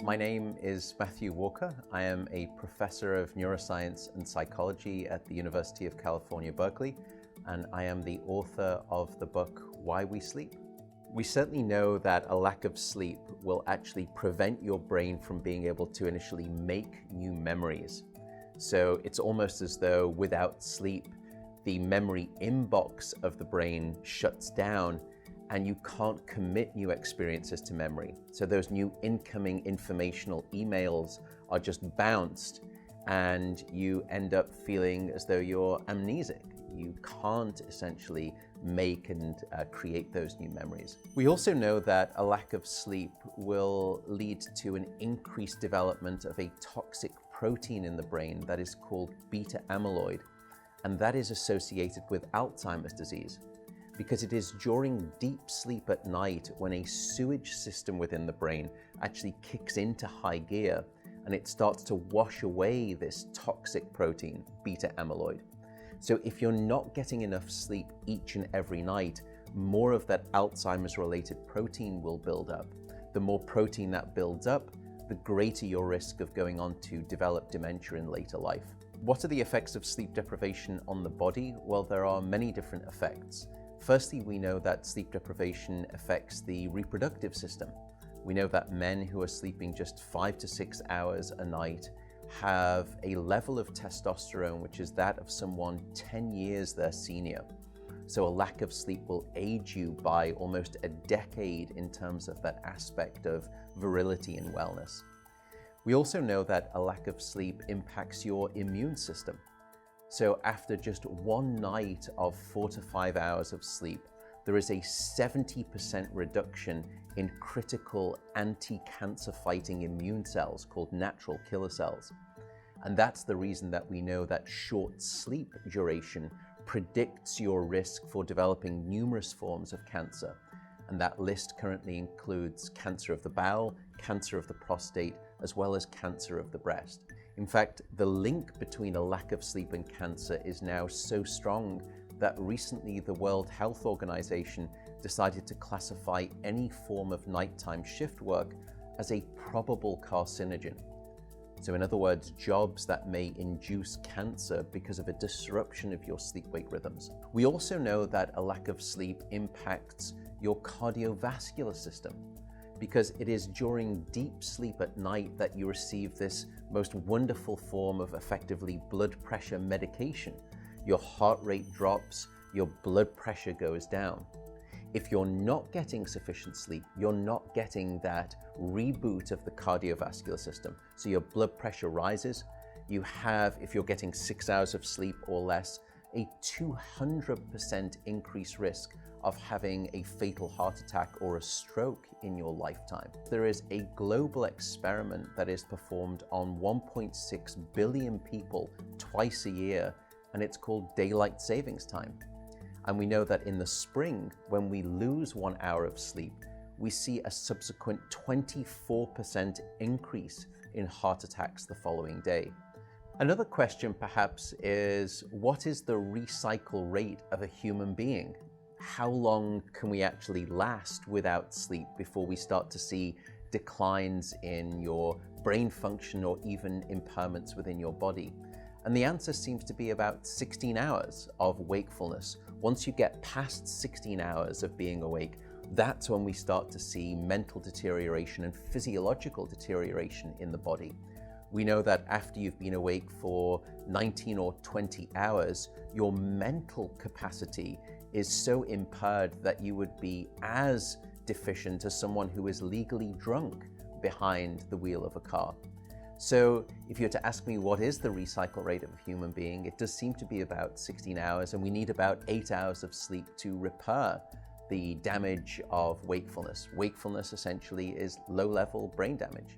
My name is Matthew Walker. I am a professor of neuroscience and psychology at the University of California, Berkeley, and I am the author of the book, Why We Sleep. We certainly know that a lack of sleep will actually prevent your brain from being able to initially make new memories. So it's almost as though without sleep, the memory inbox of the brain shuts down and you can't commit new experiences to memory. So those new incoming informational emails are just bounced and you end up feeling as though you're amnesic. You can't essentially make and create those new memories. We also know that a lack of sleep will lead to an increased development of a toxic protein in the brain that is called beta amyloid, and that is associated with Alzheimer's disease, because it is during deep sleep at night when a sewage system within the brain actually kicks into high gear and it starts to wash away this toxic protein, beta amyloid. So if you're not getting enough sleep each and every night, more of that Alzheimer's related protein will build up. The more protein that builds up, the greater your risk of going on to develop dementia in later life. What are the effects of sleep deprivation on the body? Well, there are many different effects. Firstly, we know that sleep deprivation affects the reproductive system. We know that men who are sleeping just 5 to 6 hours a night have a level of testosterone which is that of someone 10 years their senior. So a lack of sleep will age you by almost a decade in terms of that aspect of virility and wellness. We also know that a lack of sleep impacts your immune system. So after just one night of 4 to 5 hours of sleep, there is a 70% reduction in critical anti-cancer fighting immune cells called natural killer cells. And that's the reason that we know that short sleep duration predicts your risk for developing numerous forms of cancer. And that list currently includes cancer of the bowel, cancer of the prostate, as well as cancer of the breast. In fact, the link between a lack of sleep and cancer is now so strong that recently the World Health Organization decided to classify any form of nighttime shift work as a probable carcinogen. So in other words, jobs that may induce cancer because of a disruption of your sleep-wake rhythms. We also know that a lack of sleep impacts your cardiovascular system, because it is during deep sleep at night that you receive this most wonderful form of effectively blood pressure medication. Your heart rate drops, your blood pressure goes down. If you're not getting sufficient sleep, you're not getting that reboot of the cardiovascular system. So your blood pressure rises. You have, if you're getting 6 hours of sleep or less, a 200% increased risk of having a fatal heart attack or a stroke in your lifetime. There is a global experiment that is performed on 1.6 billion people twice a year, and it's called daylight savings time. And we know that in the spring, when we lose 1 hour of sleep, we see a subsequent 24% increase in heart attacks the following day. Another question perhaps is, what is the recycle rate of a human being? How long can we actually last without sleep before we start to see declines in your brain function or even impairments within your body? And the answer seems to be about 16 hours of wakefulness. Once you get past 16 hours of being awake, that's when we start to see mental deterioration and physiological deterioration in the body. We know that after you've been awake for 19 or 20 hours, your mental capacity is so impaired that you would be as deficient as someone who is legally drunk behind the wheel of a car. So if you were to ask me what is the recycle rate of a human being, it does seem to be about 16 hours, and we need about 8 hours of sleep to repair the damage of wakefulness. Wakefulness essentially is low-level brain damage.